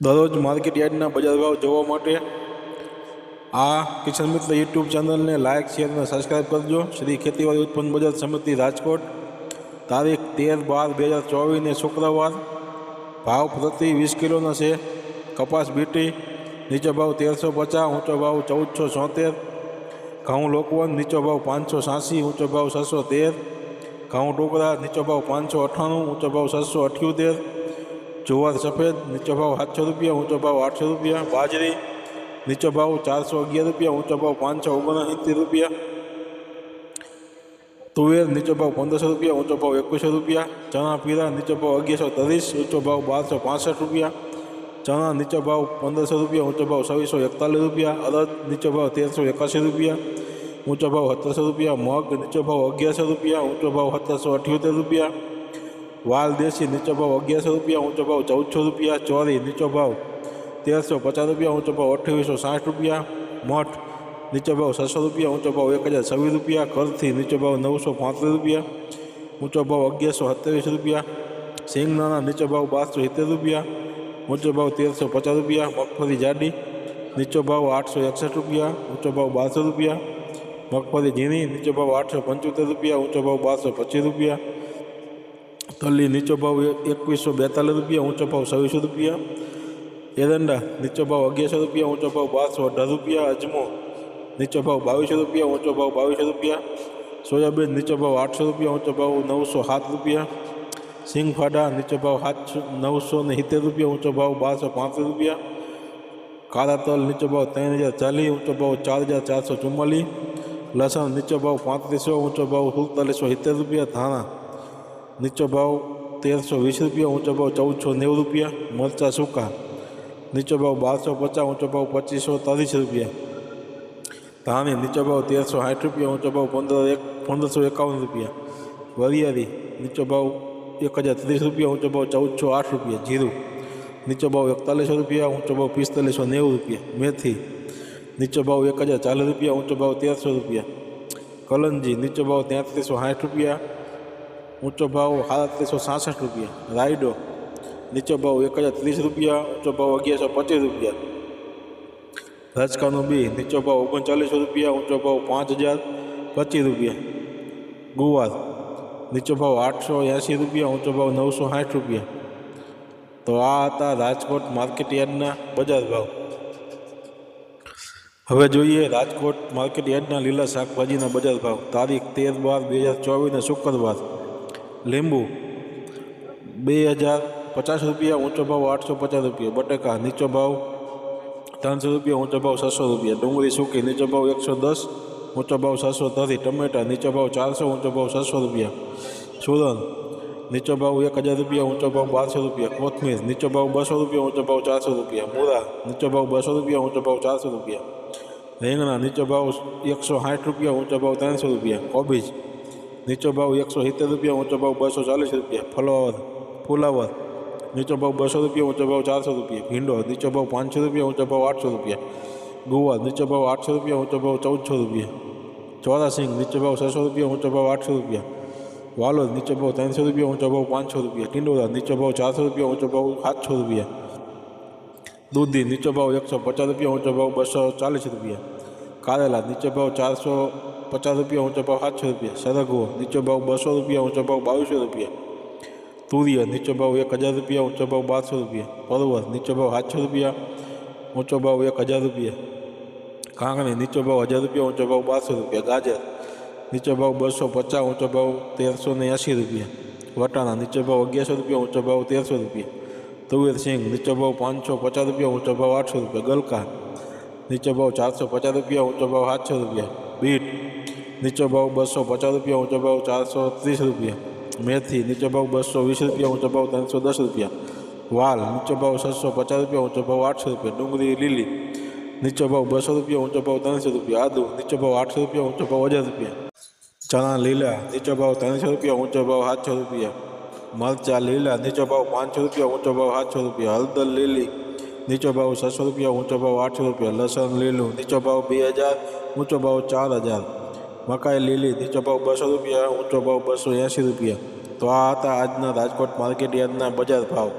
દરરોજ માર્કેટ યાર્ડના બજાર ભાવ જોવા માટે આ કિસાન મિત્ર યુટ્યુબ ચેનલને લાઇક શેર અને સબસ્ક્રાઈબ કરજો। શ્રી ખેતીવાડી ઉત્પન્ન બજાર સમિતિ રાજકોટ, તારીખ 13/12/2024 ને શુક્રવાર। ભાવ પ્રતિ 20 કિલોના છે। કપાસ બીટી નીચો ભાવ 1350, ઊંચો ભાવ 1476। ઘઉં લોકવન નીચો ભાવ 586, ઊંચો ભાવ 613। ઘઉં ટોકરા નીચો ભાવ 598, ઊંચો ભાવ 678। જુવાર સફેદ નીચો ભાવ 700 રૂપિયા, ઊંચો ભાવ 800 રૂપિયા। બાજરી નીચો ભાવ 411 રૂપિયા, ઊંચો ભાવ 579 રૂપિયા। તુવેર નીચો ભાવ 1500 રૂપિયા, ઊંચો ભાવ 2100 રૂપિયા। ચણા પીળા નીચો ભાવ 1130, ઊંચો ભાવ 1265 રૂપિયા। ચણા નીચો ભાવ 1500 રૂપિયા, ઊંચો ભાવ 2641 રૂપિયા। અડદ નીચો ભાવ 1381 રૂપિયા, ઊંચો ભાવ 1700 રૂપિયા। મગ નીચો ભાવ 1100 રૂપિયા, ઊંચો ભાવ 1778 રૂપિયા। વાલ દેશી નીચો ભાવ 1100 રૂપિયા, ઊંચો ભાવ 1400 રૂપિયા। ચોરી નીચો ભાવ 1350 રૂપિયા, ઊંચો ભાવ 2860 રૂપિયા। મઠ નીચો ભાવ 600 રૂપિયા, ઊંચો ભાવ 1026 રૂપિયા। કરથી નીચો ભાવ 935 રૂપિયા, ઊંચો ભાવ 1127 રૂપિયા। સિંગદાણા નીચો ભાવ 1270 રૂપિયા, ઊંચો ભાવ 1350 રૂપિયા। મગફળી જાડી નીચો ભાવ 861 રૂપિયા, ઊંચો ભાવ 1200 રૂપિયા। મગફળી ઝીણી નીચો ભાવ 875 રૂપિયા, ઊંચો ભાવ 1225 રૂપિયા। તલી નીચો ભાવ 2142 રૂપિયા, ઊંચો ભાવ 2600 રૂપિયા। એરંડા નીચો ભાવ 1100 રૂપિયા, ઊંચો ભાવ 1218 રૂપિયા। અજમો નીચો ભાવ 2200 રૂપિયા, ઊંચો ભાવ 2200 રૂપિયા। સોયાબીન નીચો ભાવ 800 રૂપિયા, ઊંચો ભાવ 907 રૂપિયા। સિંગફાડા નીચો ભાવ 970 રૂપિયા, ઊંચો ભાવ 1235 રૂપિયા। કાળા તલ નીચો ભાવ 3040, ઊંચો ભાવ 4444। લસણ નીચો ભાવ 3500, ઊંચો ભાવ 4770 રૂપિયા। ધાણા નીચો ભાવ 1320 રૂપિયા, ઊંચો ભાવ 1490 રૂપિયા। મરચાં સૂકા નીચો ભાવ 1250, ઊંચો ભાવ 2530 રૂપિયા। ધાણી નીચો ભાવ 1360 રૂપિયા, ઊંચો ભાવ 1551 રૂપિયા। વરિયાળી નીચો ભાવ 1030 રૂપિયા, ઊંચો ભાવ 1408 રૂપિયા। જીરું નીચો ભાવ 4100 રૂપિયા, ઊંચો ભાવ 4590 રૂપિયા। મેથી નીચો ભાવ 1040 રૂપિયા, ઊંચો ભાવ 1300 રૂપિયા। કલંજી નીચો ભાવ 3360 રૂપિયા, ઊંચો ભાવ 3766 રૂપિયા। રાયડો નીચો ભાવ 1030 રૂપિયા, ઊંચો ભાવ 1125 રૂપિયા। રચકાનું બી નીચો ભાવ 3900 રૂપિયા, ઊંચો ભાવ 5025 રૂપિયા। ગુવાર નીચો ભાવ 880 રૂપિયા, ઊંચો ભાવ 960 રૂપિયા। તો આ હતા રાજકોટ માર્કેટ યાર્ડના બજાર ભાવ। હવે જોઈએ રાજકોટ માર્કેટ યાર્ડના લીલા શાકભાજીના બજાર ભાવ તારીખ 13/12/2024 ને શુક્રવાર। લીંબુ 2050 રૂપિયા, ઊંચો ભાવ 850 રૂપિયા। બટાકા નીચો ભાવ 300 રૂપિયા, ઊંચો ભાવ 600 રૂપિયા। ડુંગળી સૂકી નીચો ભાવ 110, ઊંચો ભાવ 630। ટમેટા નીચો ભાવ 400, ઊંચો ભાવ 600 રૂપિયા। સુરણ નીચો ભાવ 1000 રૂપિયા, ઊંચો ભાવ 1200 રૂપિયા। કોથમીર નીચો ભાવ 200 રૂપિયા, ઊંચો ભાવ 400 રૂપિયા। મૂળા નીચો ભાવ 200 રૂપિયા, ઊંચો ભાવ 400 રૂપિયા। રીંગણા નીચો ભાવ 160 રૂપિયા, ઊંચો ભાવ 300 રૂપિયા। કોબીજ નીચો ભાવ 170 રૂપિયા, ઊંચો ભાવ 240 રૂપિયા। ફુલાવર નીચો ભાવ 200 રૂપિયા, ઊંચો ભાવ 400 રૂપિયા। ભીંડો નીચો ભાવ 500 રૂપિયા, ઊંચો ભાવ 800 રૂપિયા। ગુવાર નીચો ભાવ 800 રૂપિયા, ઊંચો ભાવ 1400 રૂપિયા। ચોરાસિંગ નીચો ભાવ 600 રૂપિયા, ઊંચો ભાવ 800 રૂપિયા। વાલોદ નીચો ભાવ 300 રૂપિયા, ઊંચો ભાવ 500 રૂપિયા। ટિંડોરા નીચો ભાવ 400 રૂપિયા, ઊંચો ભાવ 700 રૂપિયા। દૂધી નીચો ભાવ 150 રૂપિયા, ઊંચો ભાવ 240 રૂપિયા। કારેલા નીચો ભાવ 450 રૂપિયા, ઊંચો ભાવ 700 રૂપિયા। સરગવો નીચો ભાવ 200 રૂપિયા, ઊંચો ભાવ 2200 રૂપિયા। તુરિયા નીચો ભાવ 1000 રૂપિયા, ઊંચો ભાવ 1200 રૂપિયા। પરવર નીચો ભાવ 700 રૂપિયા, ઊંચો ભાવ 1000 રૂપિયા। કાંકણી નીચો ભાવ 1000 રૂપિયા, ઊંચો ભાવ 1200 રૂપિયા। ગાજર નીચો ભાવ 250, ઊંચો ભાવ 1380 રૂપિયા। વટાણા નીચો ભાવ 1100 રૂપિયા, ઊંચો ભાવ 1300 રૂપિયા। તુવેર સિંગ નીચો ભાવ 550 રૂપિયા, ઊંચો ભાવ 800 રૂપિયા। ગલકા નીચો ભાવ 450 રૂપિયા, ઊંચો ભાવ 700 રૂપિયા। બીટ નીચો ભાવ 250 રૂપિયા, ઊંચો ભાવ 430 રૂપિયા। મેથી નીચો ભાવ 220 રૂપિયા, ઊંચો ભાવ 310 રૂપિયા। વાલ નીચો ભાવ 650 રૂપિયા, ઊંચો ભાવ 800 રૂપિયા। ડુંગળી લીલી નીચો ભાવ 200 રૂપિયા, ઊંચો ભાવ 300 રૂપિયા। આદુ નીચો ભાવ 800 રૂપિયા, ઊંચો ભાવ 1000 રૂપિયા। ચણા લીલા નીચો ભાવ 300 રૂપિયા, ઊંચો ભાવ 700 રૂપિયા। મરચાં લીલા નીચો ભાવ 500 રૂપિયા, ઊંચો ભાવ 700 રૂપિયા। હળદર લીલી નીચો ભાવ 600 રૂપિયા, ઊંચો ભાવ 800 રૂપિયા। લસણ લીલું નીચો ભાવ 2000, ઊંચો ભાવ 4000। મકાઈ લીલી નીચો ભાવ 200 રૂપિયા, ઊંચો ભાવ 280 રૂપિયા। તો આ હતા આજના રાજકોટ માર્કેટ યાર્ડના બજાર ભાવ।